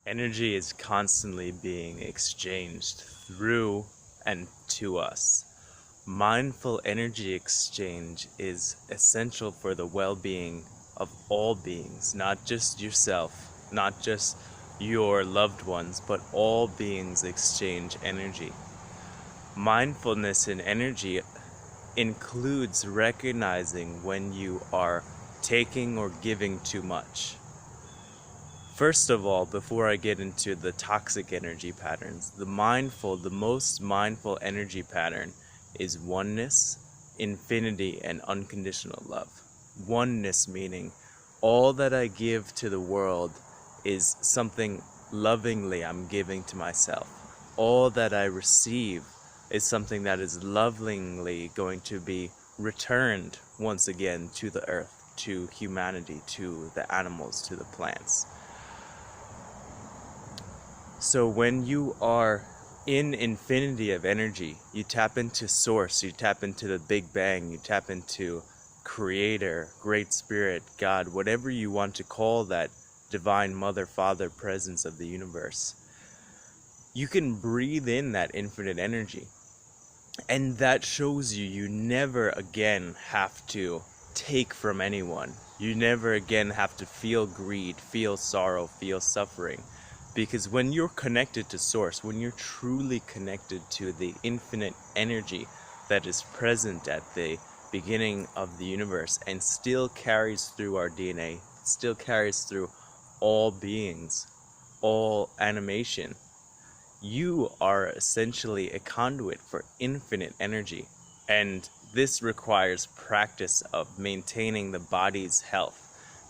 Energy is constantly being exchanged through and to us. Mindful energy exchange is essential for the well-being of all beings, not just yourself, not just your loved ones, but all beings exchange energy. Mindfulness in energy includes recognizing when you are taking or giving too much. First of all, before I get into the toxic energy patterns, the most mindful energy pattern is oneness, infinity, and unconditional love. Oneness meaning all that I give to the world is something lovingly I'm giving to myself. All that I receive is something that is lovingly going to be returned once again to the earth, to humanity, to the animals, to the plants. So when you are in infinity of energy, you tap into source, you tap into the Big Bang, you tap into Creator, Great Spirit, God, whatever you want to call that divine Mother, Father presence of the universe. You can breathe in that infinite energy. And that shows you never again have to take from anyone. You never again have to feel greed, feel sorrow, feel suffering. Because when you're connected to source, when you're truly connected to the infinite energy that is present at the beginning of the universe and still carries through our DNA, still carries through all beings, all animation, you are essentially a conduit for infinite energy. And this requires practice of maintaining the body's health.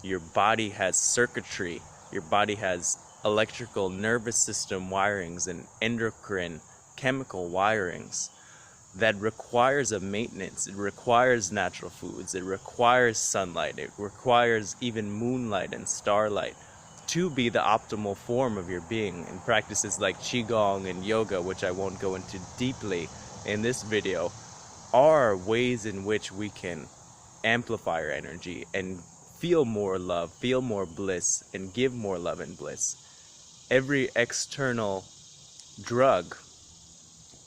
Your body has circuitry, your body has electrical nervous system wirings and endocrine chemical wirings that requires a maintenance. It requires natural foods, it requires sunlight, it requires even moonlight and starlight to be the optimal form of your being. And practices like Qigong and yoga, which I won't go into deeply in this video, are ways in which we can amplify our energy and feel more love, feel more bliss, and give more love and bliss. Every external drug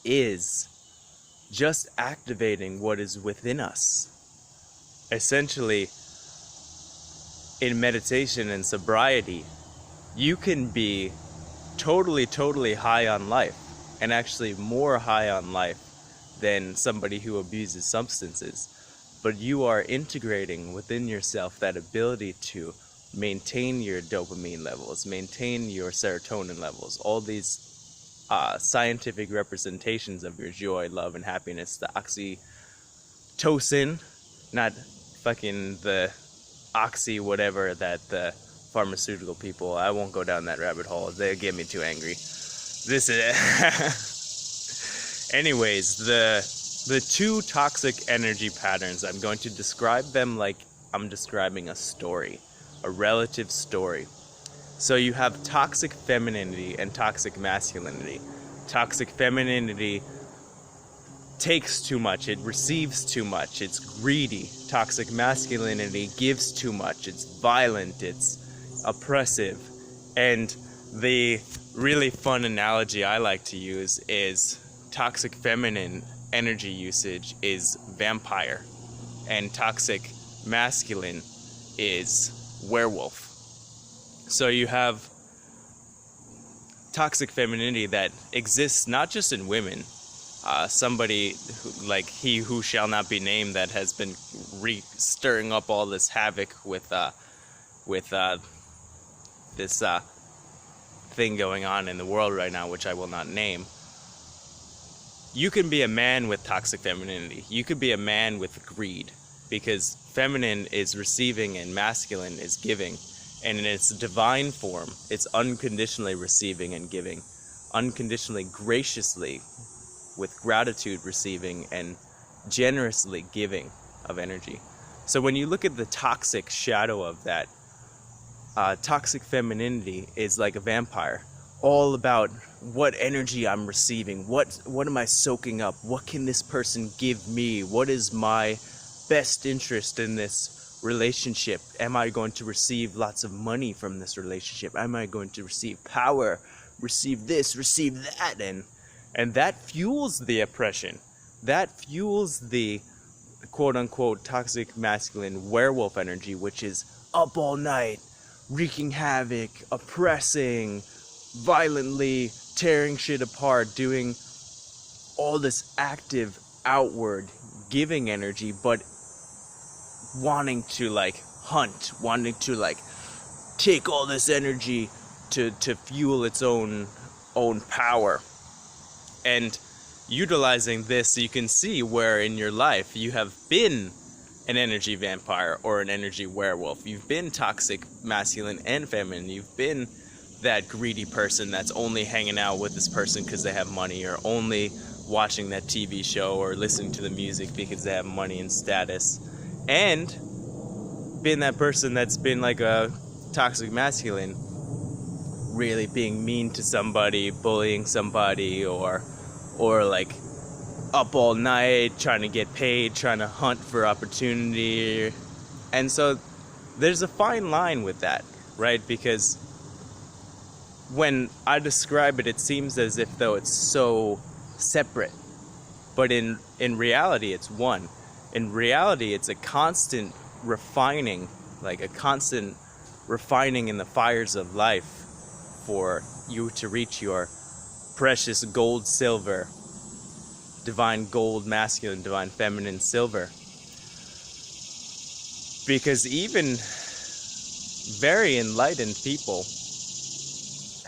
is just activating what is within us. Essentially, in meditation and sobriety, you can be totally high on life, and actually more high on life than somebody who abuses substances. But you are integrating within yourself that ability to maintain your dopamine levels, maintain your serotonin levels, all these scientific representations of your joy, love, and happiness, the oxytocin, not fucking the oxy whatever that the pharmaceutical people, I won't go down that rabbit hole, they'll get me too angry. This is anyways, the two toxic energy patterns, I'm going to describe them like I'm describing a story, a relative story. So you have toxic femininity and toxic masculinity. Toxic femininity takes too much, it receives too much, it's greedy. Toxic masculinity gives too much, it's violent, it's oppressive. And the really fun analogy I like to use is toxic feminine energy usage is vampire, and toxic masculine is werewolf. So you have toxic femininity that exists not just in women. Somebody who, like he who shall not be named, that has been stirring up all this havoc with this thing going on in the world right now, which I will not name. You can be a man with toxic femininity. You could be a man with greed, because feminine is receiving and masculine is giving. And in its divine form, it's unconditionally receiving and giving. Unconditionally, graciously, with gratitude receiving and generously giving of energy. So when you look at the toxic shadow of that, toxic femininity is like a vampire. All about what energy I'm receiving, what am I soaking up, what can this person give me, what is my best interest in this relationship? Am I going to receive lots of money from this relationship? Am I going to receive power, receive this, receive that? And that fuels the oppression. That fuels the quote-unquote toxic masculine werewolf energy, which is up all night, wreaking havoc, oppressing, violently tearing shit apart, doing all this active outward giving energy, but wanting to like hunt, wanting to like take all this energy to fuel its own power. And utilizing this, you can see where in your life you have been an energy vampire or an energy werewolf. You've been toxic masculine and feminine. You've been that greedy person that's only hanging out with this person because they have money, or only watching that TV show or listening to the music because they have money and status. And been that person that's been like a toxic masculine, really being mean to somebody, bullying somebody, or like up all night trying to get paid, trying to hunt for opportunity. And so there's a fine line with that, right? Because when I describe it, it seems as if though it's so separate, but in reality it's one. In reality, it's a constant refining, like a constant refining in the fires of life for you to reach your precious gold, silver, divine gold, masculine, divine feminine, silver. Because even very enlightened people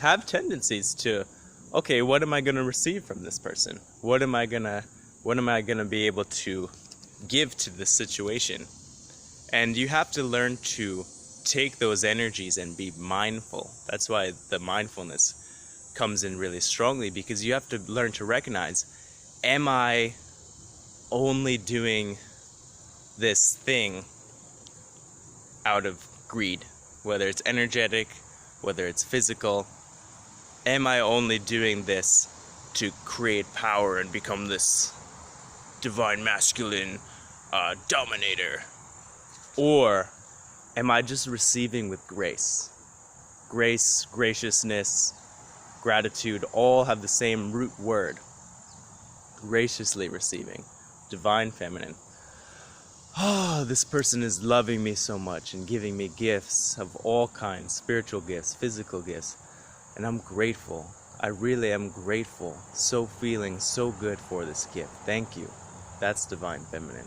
have tendencies to, okay, what am I going to receive from this person? What am I going to be able to give to this situation? And you have to learn to take those energies and be mindful. That's why the mindfulness comes in really strongly, because you have to learn to recognize, am I only doing this thing out of greed, whether it's energetic, whether it's physical? Am I only doing this to create power and become this divine masculine dominator? Or am I just receiving with grace? Grace, graciousness, gratitude, all have the same root word. Graciously receiving, divine feminine. Oh, this person is loving me so much and giving me gifts of all kinds, spiritual gifts, physical gifts, and I'm grateful. I really am grateful. So feeling so good for this gift. Thank you. That's divine feminine.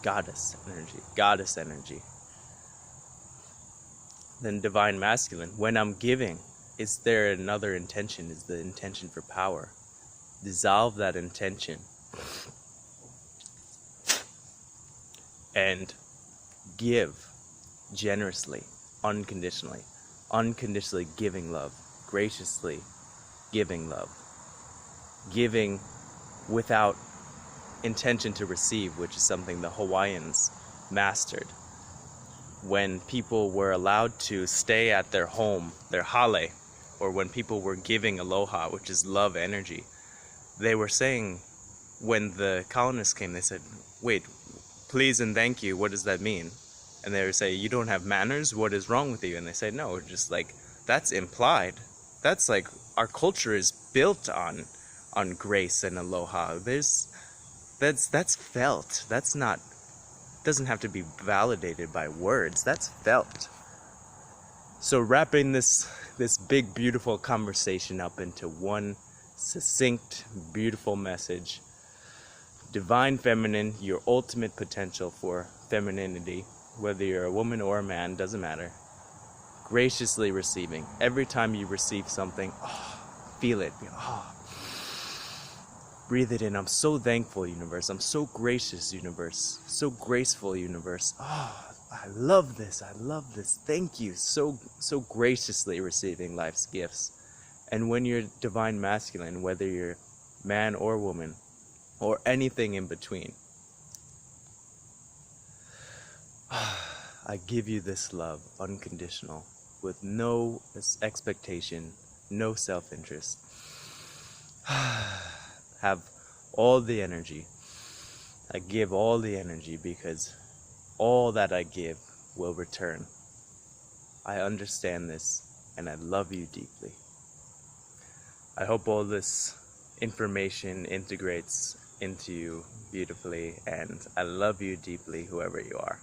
Goddess energy. Goddess energy. Then divine masculine. When I'm giving, is there another intention? Is the intention for power? Dissolve that intention and give generously, unconditionally giving love, graciously giving love, giving without intention to receive, which is something the Hawaiians mastered. When people were allowed to stay at their home, their hale, or when people were giving aloha, which is love energy, they were saying, when the colonists came, they said, wait, please and thank you, what does that mean? And they would say, you don't have manners, what is wrong with you? And they said, no, just like, that's implied. That's like, our culture is built on grace and aloha. That's felt. That's not, doesn't have to be validated by words. That's felt. So wrapping this big, beautiful conversation up into one succinct, beautiful message. Divine feminine, your ultimate potential for femininity, whether you're a woman or a man, doesn't matter. Graciously receiving. Every time you receive something, feel it. Breathe it in. I'm so thankful, universe. I'm so gracious, universe. So graceful, universe. I love this. I love this. Thank you. So graciously receiving life's gifts. And when you're divine masculine, whether you're man or woman, or anything in between, I give you this love, unconditional, with no expectation, no self-interest. Have all the energy. I give all the energy because all that I give will return. I understand this, and I love you deeply. I hope all this information integrates into you beautifully, and I love you deeply, whoever you are.